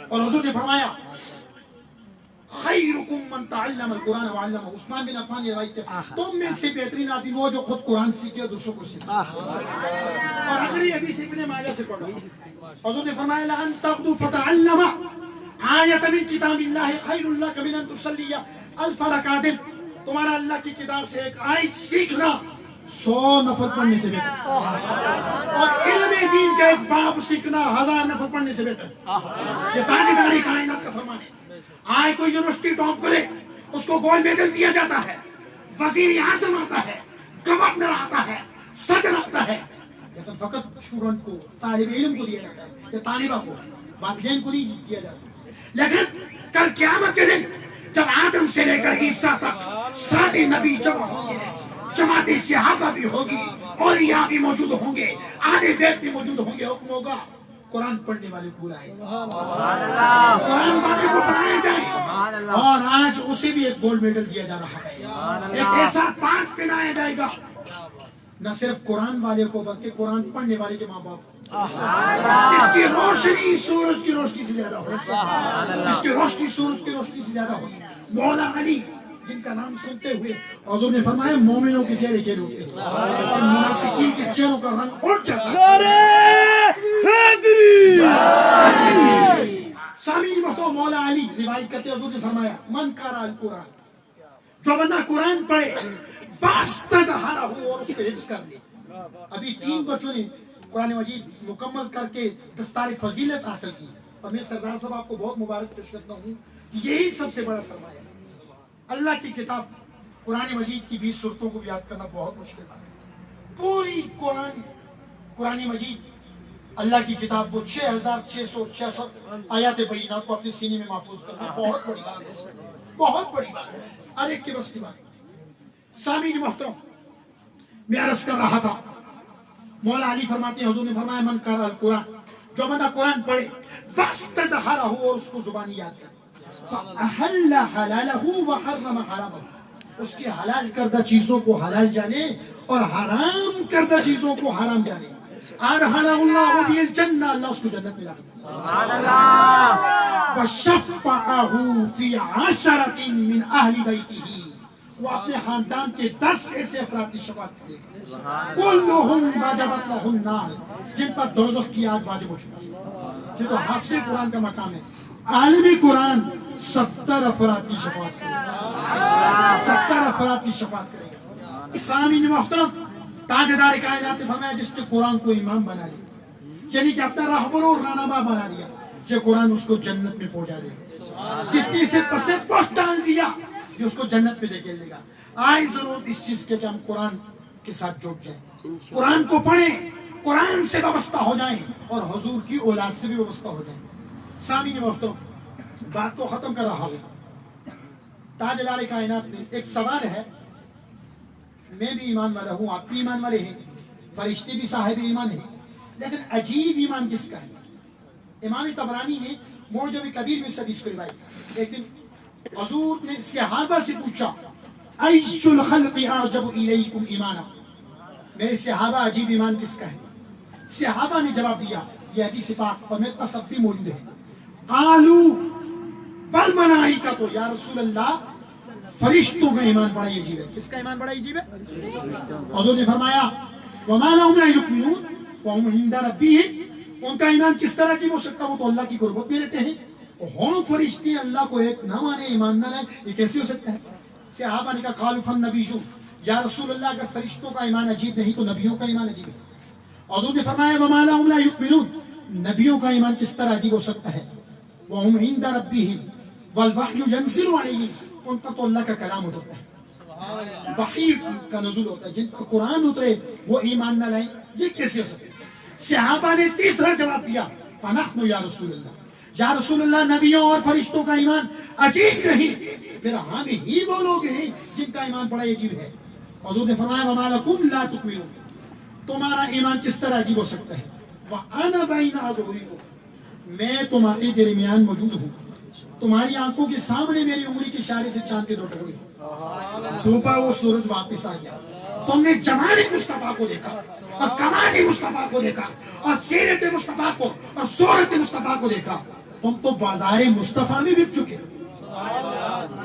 اور حضور نے فرمایا خیرکم من تعلم القرآن وعلمہ. عثمان بن عفان یہ روایت ہے, تم میں سے بہترین آدمی وہ جو خود قرآن سیکھے اور دوسروں کو سکھائے. اور اگلی حدیث ابن ماجہ سے پڑھو, حضور نے فرمایا لأن تغدو فتعلم آیت من کتاب اللہ خیر لک من ان تصلی 1000 رکعۃ. تمہارا اللہ کی کتاب سے ایک آیت سیکھنا 100 نفل پڑھنے سے بہتر, اور علم دین کا ایک باب سیکھنا 1000 نفل پڑھنے سے بہتر. یہ تاجدار کائنات کا فرمان ہے. آئے کوئی یونیورسٹی ٹاپ کرے, اس کو گولڈ میڈل دیا جاتا ہے, وزیر اعظم آتا ہے, گورنر آتا ہے, صدر آتا ہے, لیکن فقط اسٹوڈنٹ کو, طالب علم کو دیا جاتا ہے, یا طالبہ کو, والدین کو نہیں دیا جاتا. لیکن کل قیامت کے دن جب آدم سے لے کر عیسیٰ تک سارے نبی جمع ہوں گے, جماعت صحابہ بھی ہوگی, اولیاء بھی موجود ہوں گے, اہل بیت بھی موجود ہوں گے. حکم ہوگا قرآن پڑھنے والے کو بلائے, قرآن والے کو بلائے جائیں, اور آج اسے بھی ایک گولڈ میڈل دیا جا رہا ہے. ایک ایسا تاج پہنایا جائے گا نہ صرف قرآن والے کو بلکہ قرآن پڑھنے والے کے ماں باپ کو, جس کی روشنی سورج کی روشنی سے زیادہ ہو, جس کی روشنی سورج کی روشنی سے زیادہ ہو. مولا علی جن کا نام سنتے ہوئے حضور نے فرمایا مومنوں کے چہرے چہرے اٹھتے ہیں, منافقین کے چہروں کا رنگ اٹھ جاتا ہے. نعرہ حیدری. سامعین محترم, مولا علی روایت کرتے حضور نے فرمایا من قرأ القرآن جو بندہ قرآن پڑھے فاستظہرہ اور اس کو حفظ کر لے. ابھی 3 بچوں نے قرآن مجید مکمل کر کے دستار فضیلت حاصل کی اور میں سردار صاحب آپ کو بہت مبارک پیش کرتا ہوں. یہی سب سے بڑا سرمایہ ہے. اللہ کی کتاب قرآن مجید کی 20 سورتوں کو یاد کرنا بہت مشکل ہے. پوری قرآن مجید اللہ کی کتاب کو 6666 آیات بینات کو اپنے سینے میں محفوظ کرنا بہت بڑی بات ہے. بہت بڑی بات ہے. ہر ایک کے بس کی بات. سامعین محترم، میں عرض کر رہا تھا مولا علی فرماتے ہیں، حضور نے فرمایا من قرأ القرآن، جو بندہ قرآن پڑھے فاستظہرہ اور اس کو زبانی یاد کرے، فأحل حلالہ وحرم حرامہ، اس کی حلال کردہ چیزوں کو حلال جانے اور حرام کردہ چیزوں کو حرام جانے. ادخلہ اللہ بہ الجنہ، اللہ اس کو جنت میں داخل کرے. سبحان اللہ. وشفعہ فی عشرۃ من اہل بیتہ، وہ اپنے خاندان کے 10 ایسے افراد کی شفاعت کرے گا کلہم وجبت لہ النار، جن پر دوزخ کی آگ واجب ہو چکی ہے. یہ تو حافظ قرآن کا مقام ہے. عالم قرآن 70 افراد کی شفاعت کرے گا. 70 افراد کی شفاعت کرے گا. سامعین محترم، تاجدار کائنات نے فرمایا جس نے قرآن کو امام بنا دیا، یعنی کہ اپنا رہبر اور رہنما بنا دیا، یہ قرآن اس کو جنت میں پہنچا دے گا. جس نے اسے پسے پوش ڈال دیا، یہ اس کو جنت پہ لے کے لے گا. آئے ضرورت اس چیز کے کہ ہم قرآن کے ساتھ جڑ جائیں، قرآن کو پڑھیں، قرآن سے وابستہ ہو جائیں اور حضور کی اولاد سے بھی وابستہ ہو جائیں. سامعین محترم، بات کو ختم کر رہا ہوں. تاجدار کائنات میں ایک سوال ہے. میں بھی ایمان والا ہوں، آپ بھی ایمان والے ہیں، فرشتے بھی صاحب ایمان ہیں، لیکن عجیب ایمان کس کا ہے؟ امام طبرانی نے معجم کبیر میں حدیث کو روایت. ایک دن حضور نے صحابہ سے پوچھا ایش الخلق اعجب الیکم ایمانا، میرے صحابہ عجیب ایمان کس کا ہے؟ صحابہ نے جواب دیا، یہ حدیث پاک اور میرے پاس اب بھی موجود ہے. قالوا والملائکۃ، یا رسول اللہ فرشتوں کا ایمان بڑا عجیب ہے. کس کا ایمان بڑا عجیب ہے؟ حضور نے فرمایا وما لهم لا یؤمنون وهم عند ربهم، ان کا ایمان کس طرح کی ہو سکتا ہے؟ وہ تو اللہ کی قربت میں رہتے ہیں. ہم فرشتے اللہ کو ایک نہ مانے، ایمان نہ لائیں، یہ کیسے ہو سکتا ہے؟ صحابہ نے کہا قالوا فالنبیون، یا رسول اللہ اگر فرشتوں کا ایمان عجیب نہیں تو نبیوں کا ایمان عجیب ہے. حضور نے فرمایا وما لهم لا یؤمنون، نبیوں کا ایمان کس طرح عجیب ہو سکتا ہے؟ وهم عند ربهم والوحی ینزل علیہم، ان پر تو اللہ کا کلام اترتا ہے، وحی کا نزول ہوتا ہے. جن پر قرآن اترے وہ ایمان نہ لائیں، یہ کیسے ہو سکتا ہے؟ صحابہ نے تیسرا جواب دیا فنحن یا رسول اللہ، یا رسول اللہ نبیوں اور فرشتوں کا ایمان عجیب نہیں، پھر ہم ہی وہ لوگ ہیں جن کا ایمان بڑا عجیب ہے. حضور نے فرمایا وما لکم لا تؤمنون، تمہارا ایمان کس طرح عجیب ہو سکتا ہے؟ وَأَنَا بَيْنَ أَظْهُرِكُمْ، میں تمہارے درمیان موجود ہوں، تمہاری آنکھوں کے سامنے میری انگلی کے اشارے سے چاند کے 2 ٹکڑے ڈوبا وہ سورج واپس آ گیا. تم نے جمال مصطفیٰ کو دیکھا اور کمال مصطفیٰ کو دیکھا اور سیرت مصطفیٰ کو اور صورت مصطفیٰ کو دیکھا، تم تو بازار مصطفیٰ میں بک چکے.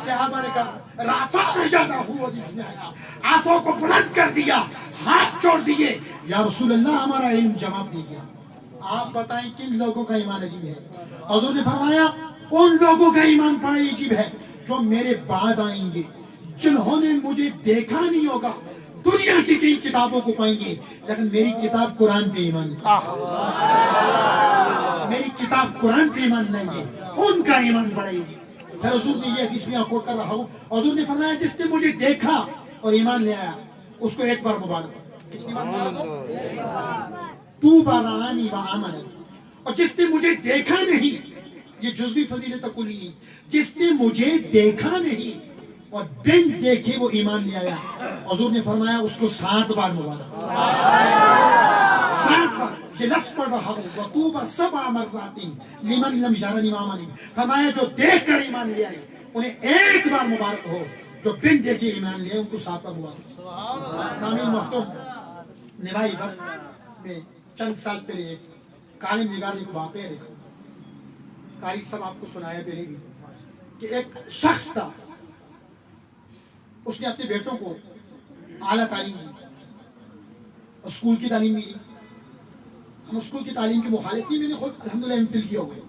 صحابہ نے کہا رافع یدہ، حدیث میں آیا آنکھوں کو بلند کر دیا، ہاتھ چھوڑ دیے، یا رسول اللہ ہمارا علم جواب دے گیا. آپ بتائیں کن لوگوں کا ایمان عجیب ہے؟ حضور نے فرمایا ان لوگوں کا ایمان بڑا عجیب ہے جو میرے بعد آئیں گے، جنہوں نے مجھے دیکھا نہیں ہوگا، دنیا کی کئی کتابوں کو پائیں گے لیکن میری کتاب قرآن پہ ایمان نہیں، میری کتاب قرآن پہ ایمان نہیں ہے، ان کا ایمان بڑا عجیب. پھر حضور نے یہ حدیث میں کوٹ کر رہا ہوں، حضور نے فرمایا جس نے مجھے دیکھا اور ایمان لے آیا اس کو ایک بار مبارک ہو. کس کی بات مبارک ہو؟ تو بارانی وآمن، اور جس نے مجھے دیکھا نہیں، یہ جزوی فضیلت کلی نہیں، جس نے مجھے دیکھا نہیں اور بن دیکھے وہ ایمان لے آیا، حضور نے فرمایا اس کو 7 بار مبارک. 7 بار یہ لفظ پڑھ رہا ہوں، وَطُوبَ 7 مرات لمن لم یرنی وآمن، فرمایا جو دیکھ کر ایمان لے آئے انہیں ایک بار مبارک ہو، جو بن دیکھے ایمان لے آئے ان کو 7 بار مبارک ہو. سامعین محترم، نوائی وقت میں چند سال پہلے ایک کالم نگار نے واقعہ دیکھا، قاری صاحب آپ کو سنایا پہلے بھی، کہ ایک شخص تھا، اس نے اپنے بیٹوں کو اعلیٰ تعلیم دی، اسکول کی تعلیم دی. ہم اسکول کی تعلیم کے مخالف نہیں، میں نے خود الحمدللہ امفل کیا ہوئے،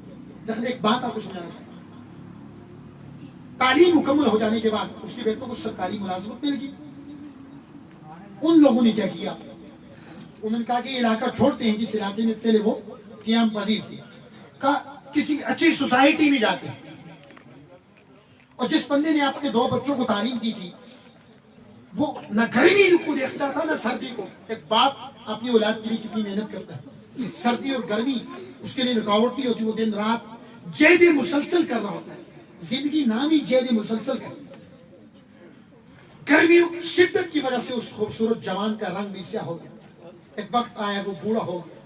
لیکن ایک بات آپ کو سمجھانا چاہتا ہوں. تعلیم مکمل ہو جانے کے بعد اس کے بیٹوں کو سرکاری ملازمت مل گئی. ان لوگوں نے کیا کیا, انہوں نے کہا کہ یہ علاقہ چھوڑتے ہیں جس علاقے میں پہلے وہ قیام پذیر تھی, کسی اچھی سوسائٹی میں جاتے ہیں. اور جس بندے نے اپنے 2 بچوں کو تعلیم دی تھی وہ نہ گرمی کو دیکھتا تھا نہ سردی کو. ایک باپ اپنی اولاد کے لیے کتنی محنت کرتا ہے, سردی اور گرمی اس کے لیے رکاوٹ نہیں ہوتی, وہ دن رات جید مسلسل کر رہا ہوتا ہے. زندگی نام ہی جید مسلسل کا. گرمیوں کی شدت کی وجہ سے اس خوبصورت جوان کا رنگ بھی سیاہ ہو گیا. ایک وقت آیا وہ بوڑھا ہو گیا,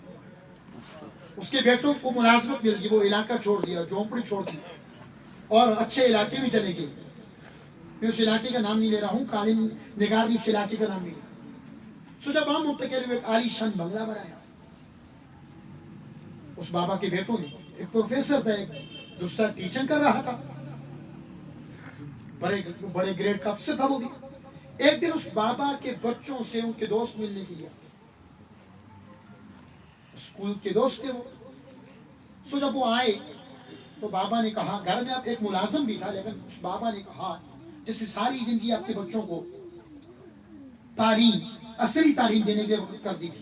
اس کے بیٹوں کو ملازمت مل گئی, وہ علاقہ چھوڑ دیا, جھونپڑی چھوڑ دی اور اچھے علاقے میں چلے گئے. میں اس علاقے کا نام نہیں لے رہا ہوں, کالم نگار نے اس علاقے کا نام لیا. سو جب ہم منتقل ہوئے, ایک عالی شان بنگلہ بنایا. اس بابا کے بیٹوں نے, ایک پروفیسر تھا, ایک دوسرا ٹیچنگ کر رہا تھا, بڑے گریڈ کا افسر تھا وہ بھی. ایک دن اس بابا کے بچوں سے ان کے دوست ملنے کے لیے, اسکول کے دوست تھے وہ. سو جب وہ آئے تو بابا نے کہا, گھر میں اب ایک ملازم بھی تھا, لیکن اس بابا نے کہا جس سے ساری زندگی اپنے بچوں کو تعلیم, اصلی تعلیم دینے کے لیے وقت کر دی تھی.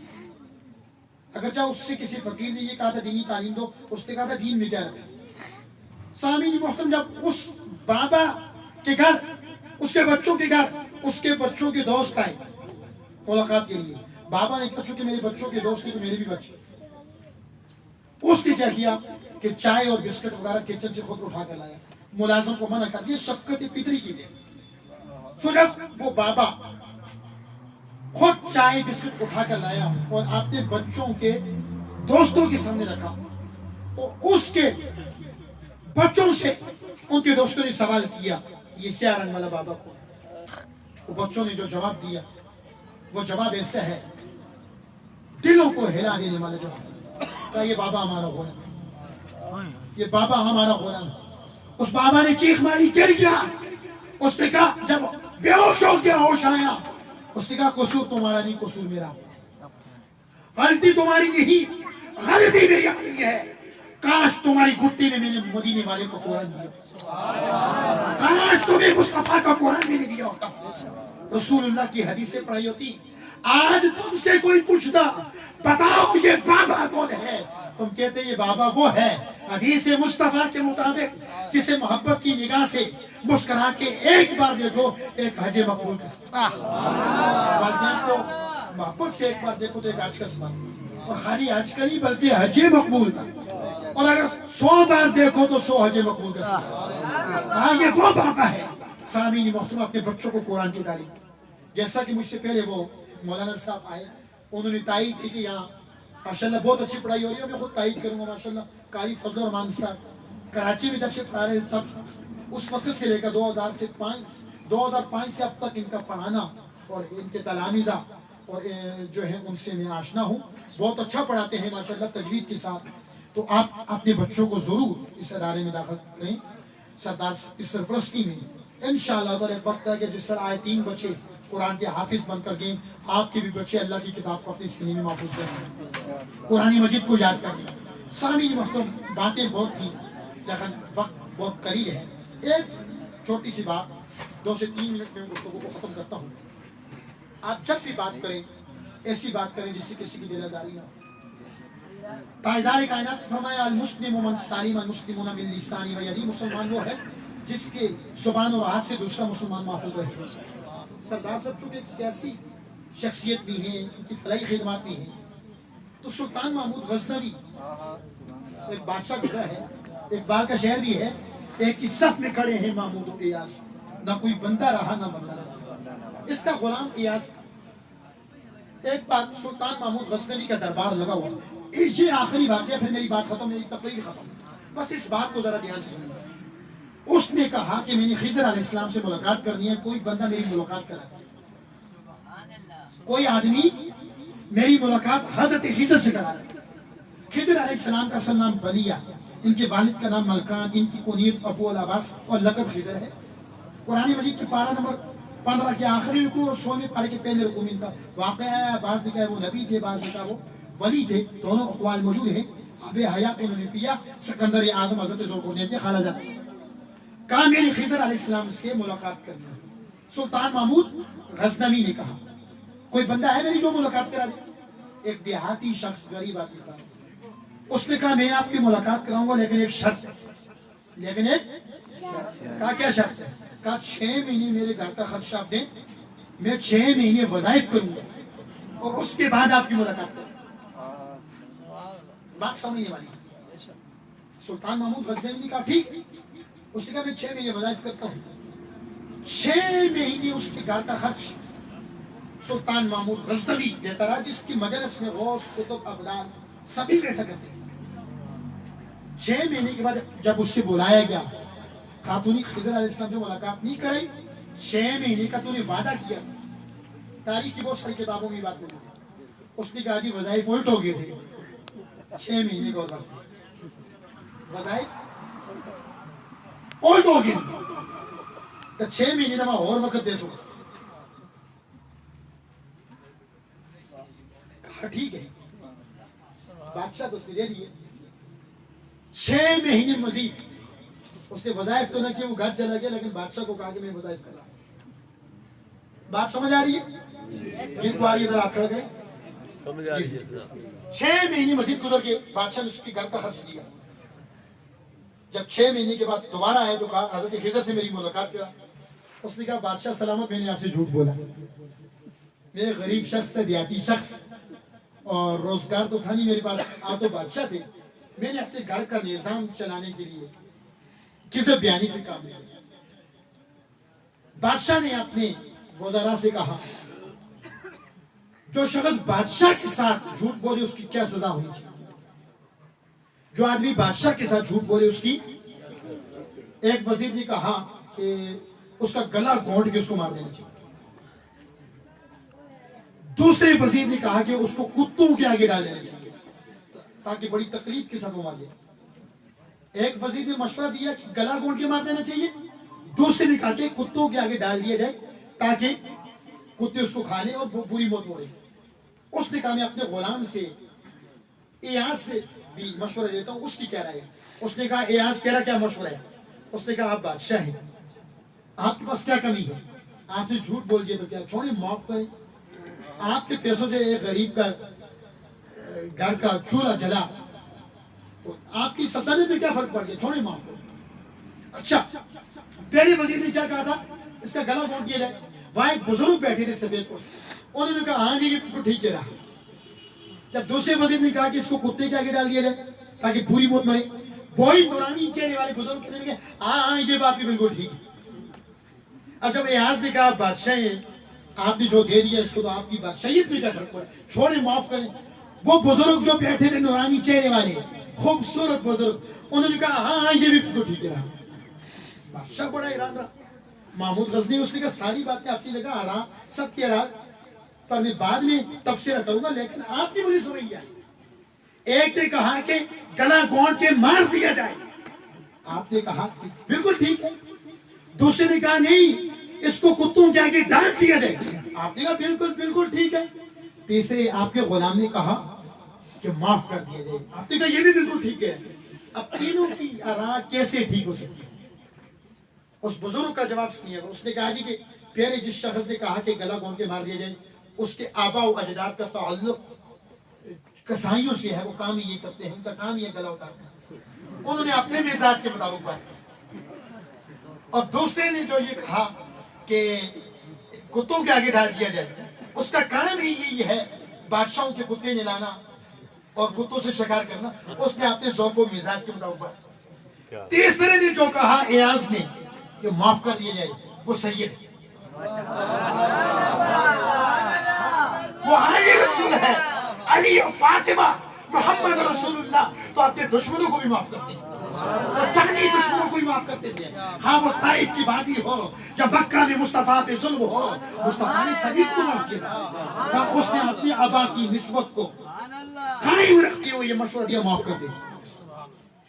اگرچہ اس سے کسی فقیر نے یہ کہا تھا دینی تعلیم دو, اس نے کہا تھا دین میں کیا رکھے. سامعین محترم, جب اس بابا کے گھر, اس کے بچوں کے گھر, اس کے بچوں کے دوست آئے ملاقات کے لیے, بابا نے کہا چونکہ میرے بچوں کے دوست ہیں تو میرے بھی بچے. اس نے کیا کیا کہ چائے اور بسکٹ وغیرہ کچن سے خود اٹھا کر لایا, ملازم کو منع کر دیا, شفقت فطری کی دے. سو جب وہ بابا خود چائے بسکٹ اٹھا کر لایا اور اپنے بچوں کے دوستوں کے سامنے رکھا, تو اس کے بچوں سے ان کے دوستوں نے سوال کیا یہ سیاہ رنگ والا بابا کو. وہ بچوں نے جو جواب دیا وہ جواب ایسا ہے, دلوں کو ہلا دینے والا جواب. کہا یہ بابا ہمارا غلام, یہ بابا ہمارا غلام. اس بابا نے چیخ ماری, گر گیا. اس نے کہا, جب بے ہوش ہو گیا, ہوش آیا, اس نے کہا قصور تمہارا نہیں, قصور میرا, غلطی تمہاری نہیں, غلطی میری اپنی ہے. کاش تمہاری گھٹی میں میں نے مدینے والے کو قرآن دیا, کاش تمہیں مصطفیٰ کا قرآن میں نے دیا ہوتا, رسول اللہ کی حدیثیں پڑھائی ہوتی. آج تم سے کوئی پوچھتا بتاؤ یہ بابا کون ہے, تم کہتے یہ بابا وہ ہے حدیث مصطفیٰ کے مطابق جسے محبت کی نگاہ سے مسکرا کے ایک بار دیکھو ایک حج مقبول کا سبب. والدین کو محبت سے ایک بار دیکھو تو ایک حج کا سبب, اور خالی حج کا نہیں بلکہ حج مقبول کا, اور اگر 100 بار دیکھو تو 100 حج مقبول کا سبب. ہاں یہ وہ بابا ہے. سامعین محترم, اپنے بچوں کو قرآن کی تعلیم, جیسا کہ مجھ سے پہلے وہ مولانا صاحب آئے, انہوں نے تائید کی کہ یہاں ماشاءاللہ بہت اچھی پڑھائی ہو رہی ہے. میں خود تائید کروں گا ماشاءاللہ. قاری فضل الرحمان صاحب کراچی میں جب سے پڑھا رہے, تب اس وقت سے لے کر 2005 سے اب تک ان کا پڑھانا اور ان کے تلامذہ اور جو ہے ان سے میں آشنا ہوں. بہت اچھا پڑھاتے ہیں ماشاءاللہ تجوید کے ساتھ. تو آپ اپنے بچوں کو ضرور اس ادارے میں داخل کریں, سردار کی سرپرستی میں. انشاءاللہ اگر ایک وقت ہے کہ جس طرح آئے 3 بچے قرآن کے حافظ بن کر گئے, آپ کے بھی بچے اللہ کی کتاب کو اپنے سینے میں محفوظ کریں, قرآن مجید کو یاد کریں. سامعین محترم, باتیں بہت تھیں لیکن وقت بہت قریب ہے. ایک چھوٹی سی بات, 2 سے 3 منٹ میں گفتگو کو ختم کرتا ہوں. آپ جب بھی بات کریں ایسی بات کریں جس سے کسی کی دل آزاری نہ ہو. تاجدار کائنات نے فرمایا المسلم من سالم المسلمون من لسانه و یده, مسلمان وہ ہے جس کے زبان اور ہاتھ سے دوسرا مسلمان محفوظ رہے. سردار صاحب چونکہ ایک سیاسی شخصیت بھی ہیں, ان کی فلاحی خدمات بھی ہیں, تو سلطان محمود غزنوی ایک بادشاہ گزرا ہے, اقبال کا شعر بھی ہے, ایک صف میں کھڑے ہیں محمود و ایاس, نہ کوئی بندہ رہا نہ بندہ رہا. اس کا غلام ایاس. ایک بات, سلطان محمود غزنوی کا دربار لگا ہوا. یہ آخری واقعہ, پھر میری بات ختم, میری تقریر ختم. بس اس بات کو ذرا دھیان سے سنیں. اس نے کہا کہ میں نے خضر علیہ السلام سے ملاقات کرنی ہے, کوئی بندہ میری ملاقات کرا, کوئی آدمی میری ملاقات حضرت خضر سے کرا. خضر علیہ السلام کا اصل نام بلیہ, ان کے والد کا نام ملکان, ان کی کنیت ابو العباس اور لقب خضر ہے. قرآن مجید کے پارہ نمبر 15 کے آخری رکوع اور 16 پارے کے پہلے رکوع میں ان کا واقعہ ہے. بعض نے کہا وہ نبی تھے, بعض نے کہا وہ ولی تھے, دونوں اقوال موجود ہیں. اب حیات انہوں نے پیا, سکندر اعظم حضرت ذوالقرنین نے خالہ جان. کہا میں نے خضر علیہ السلام سے ملاقات کرنی ہے. سلطان محمود غزنوی نے کہا کوئی بندہ ہے میری جو ملاقات کرا دے. ایک دیہاتی شخص غریب آدمی تھا, اس نے کہا میں آپ کی ملاقات کراؤں گا لیکن ایک شرط ہے. لیکن ایک کہا کیا شرط ہے؟ کہا 6 مہینے میرے گھر کا خرچہ آپ دیں, میں 6 مہینے وظائف کروں گا اور اس کے بعد آپ کی ملاقات کروں. بات سمجھنے والی. سلطان محمود غزنوی نے کہا ٹھیک. اس نے کہا میں 6 مہینے وظائف کرتا ہوں. 6 مہینے اس کے گھر کا خرچ سلطان محمود غزنوی دیتا رہا, جس کی مجلس میں غوث, قطب, ابدال سبھی بیٹھا کرتے تھے. 6 مہینے کے بعد جب اس سے بلایا گیا, کہا تو نے خضر علیہ السلام سے ملاقات نہیں کرائی, 6 مہینے کا تو نے وعدہ کیا. تاریخ کی بہت ساری کتابوں میں بات نہیں. اس نے کہا جی وظائف الٹ ہو گئے تھے, 6 مہینے کا وقت وظائف الٹ ہو گئے تو 6 مہینے کا اور وقت دے سو. کہا ٹھیک ہے. بادشاہ تو اس نے دے دیے 6 مہینے مزید. اس نے وظائف تو نہ کیا, وہ گھر چلا گیا, لیکن بادشاہ کو کہا کہ میں وظائف کر رہا ہوں. بات سمجھ آ رہی ہے؟ جن کو آ رہی ہے ذرا آپ کھڑے کریں. سمجھ آ رہی ہے. 6 مہینے مزید گزر کے بادشاہ نے اس کے گھر کا خرچ دیا. جب 6 مہینے کے بعد دوبارہ آئے تو کہا حضرت خضر سے میری ملاقات کرا. اس نے کہا بادشاہ سلامت, میں نے آپ سے جھوٹ بولا. میں غریب شخص تھا, دیہاتی شخص, اور روزگار تو تھا نہیں میرے پاس. آپ تو بادشاہ تھے. میں نے اپنے گھر کا نظام چلانے کے لیے کذب بیانی سے کام لیا. بادشاہ نے اپنے وزراء سے کہا جو شخص بادشاہ کے ساتھ جھوٹ بولے اس کی کیا سزا ہونی چاہیے. جو آدمی بادشاہ کے ساتھ جھوٹ بولے اس کی. ایک وزیر نے کہا کہ اس کا گلا گھونٹ کے اس کو مار دینا چاہیے. دوسرے وزیر نے کہا کہ اس کو کتوں کے آگے ڈال دینا چاہیے تاکہ بڑی تکلیف کے ساتھ وہ مار دے. ایک وزیر نے مشورہ دیا کہ گلا گھونٹ کے مار دینا چاہیے. دوسرے نے کہا کہ کتوں کے آگے ڈال دیا جائے تاکہ کتے اس کو کھا لیں اور بری موت ہو رہی. اس نے کہا میں اپنے غلام سے ایاز سے بھی مشورہ دیتا ہوں, اس کی کیا رائے ہے. اس نے کہا ایاز تیرا کیا مشورہ ہے. اس نے کہا آپ بادشاہ ہیں, آپ کے پاس کیا کمی ہے, آپ سے جھوٹ بول دیے تو کیا, چھوڑیں معاف کریں. آپ کے پیسوں سے ایک غریب کا گھر کا چولہا جلا تو آپ کی سلطنت میں کیا فرق پڑ گیا, چھوڑیں معاف کریں. اچھا پہلے وزیر نے کیا کہا تھا, اس کا گلا گھونٹ دیا جائے. وہاں ایک بزرگ بیٹھے تھے سفید کو, انہوں نے کہا ہاں جی یہ ٹھیک کہہ رہا. جب دوسرے وزیر نے کہا کہ اس کو کتے کے آگے ڈال دیا جائے تاکہ بری موت مرے, وہی نورانی چہرے والے بزرگ کہنے لگے ہاں یہ بات بھی بالکل ٹھیک ہے. اب جب ایاز نے کہا بادشاہ ہیں, آپ نے جو دے دیا اس کو تو آپ کی بادشاہیت میں کیا فرق پڑا, چھوڑیں معاف کریں. وہ بزرگ جو بیٹھے تھے نورانی چہرے والے خوبصورت بزرگ, انہوں نے کہا ہاں یہ بھی بالکل ٹھیک ہے. بادشاہ بڑا حیران رہا. محمود غزنوی اس نے کہا ساری باتیں آپ کی جگہ آ رہا سب کہہ رہا, پر میں بعد میں تبصرہ کروں گا, لیکن آپ کی مجھے سمجھ گیا. ایک نے کہا کہ گلا گھونٹ کے مار دیا جائے, آپ نے کہا بالکل ٹھیک ہے. دوسرے نے کہا نہیں اس کو کتوں کے آگے ڈال دیا جائے, آپ نے کہا بالکل بالکل ٹھیک ہے. تیسرے آپ کے غلام نے کہا کہ معاف کر دیا جائے, آپ نے کہا یہ بھی بالکل ٹھیک ہے. اب تینوں کی آراء کیسے ٹھیک ہو سکتی ہے. اس بزرگ کا جواب سنیے. اس نے کہا جی کہ پہلے جس شخص نے کہا کہ گلا گھونٹ کے مار دیا جائے اس کے آبا و اجداد کا تعلق کسائیوں سے ہے, وہ کام ہی یہ کرتے ہیں, ان کا کام یہ گلا اتارنا ہے. انہوں نے اپنے مزاج کے مطابق بات کی. اور دوسرے نے جو یہ کہا کہ کتوں کے آگے ڈال دیا جائے, اس کا کام ہی یہ ہے بادشاہوں کے کتے نلانا اور کتوں سے شکار کرنا. اس نے اپنے ذوق و مزاج کے مطابق بات کی. تیسرے نے جو کہا ایاز نے کہ معاف کر دیا جائے, وہ سید ہے, وہ علی رسول ہے, علی و فاطمہ محمد رسول اللہ. تو اپنے دشمنوں کو بھی معاف کرتے تھے, اور جنگی دشمنوں کو بھی معاف کرتے تھے. ہاں وہ طائف کی وادی ہو, جب مکہ میں مصطفیٰ پہ ظلم ہو, مصطفیٰ نے سبھی کو معاف کیا تھا. اس نے اپنے آبا کی نسبت کو قائم رکھتے ہوئے یہ مشورہ دیا معاف کر دے.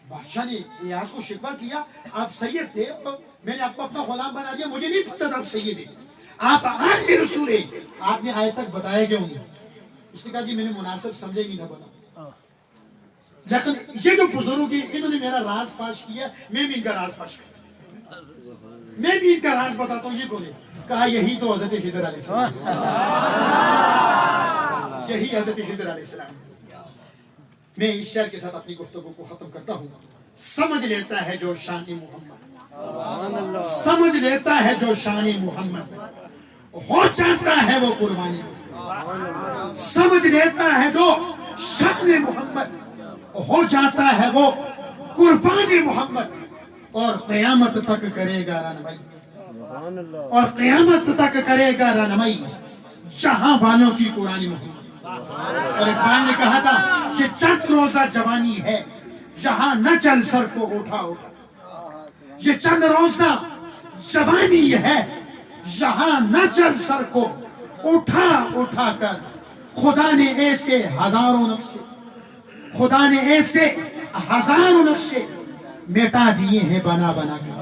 بادشاہ نے ایاز کو شکوہ کیا آپ سید تھے, میں نے آپ کو اپنا غلام بنا دیا, مجھے نہیں پتا تھا آپ سید ہیں, آپ عالم رسول ہیں, آپ نے آج تک بتایا کیوں نہیں. اس نے کہا جی میں نے مناسب سمجھے نہیں تھا بتا, لیکن یہ جو بزرگ ہیں انہوں نے میرا راز فاش کیا, میں بھی ان کا راز فاش کیا. میں بھی ان کا راز بتاتا ہوں، یہ بولے کہا یہی تو حضرت خضر علیہ السلام، یہی حضرت خضر علیہ السلام۔ میں اس شعر کے ساتھ اپنی گفتگو کو ختم کرتا ہوں۔ سمجھ لیتا ہے جو شان محمد، سمجھ لیتا ہے جو شان محمد، ہو جاتا ہے وہ قربانی، سمجھ لیتا ہے جو شان محمد، ہو جاتا ہے وہ قربانی محمد، اور قیامت تک کرے گا رہنمائی، اور قیامت تک کرے گا رہنمائی جہاں والوں کی قرآن محمد۔ اور اقبال نے کہا تھا کہ چند روزہ جوانی ہے یہاں نہ چل سر کو اٹھا اٹھا، یہ چند روزہ جوانی ہے یہاں نہ چل سر کو اٹھا اٹھا کر، خدا نے ایسے ہزاروں نقشے، خدا نے ایسے ہزاروں نقشے مٹا دیے ہیں بنا بنا کر۔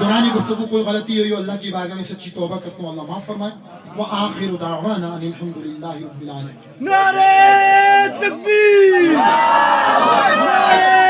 دوران گفتگو کوئی غلطی ہوئی اللہ کی بارگاہ میں سچی توبہ کرتا ہوں، اللہ معاف فرمائے۔ وآخر دعوانا ان الحمدللہ رب العالمین۔ نعرہ تکبیر، نعرہ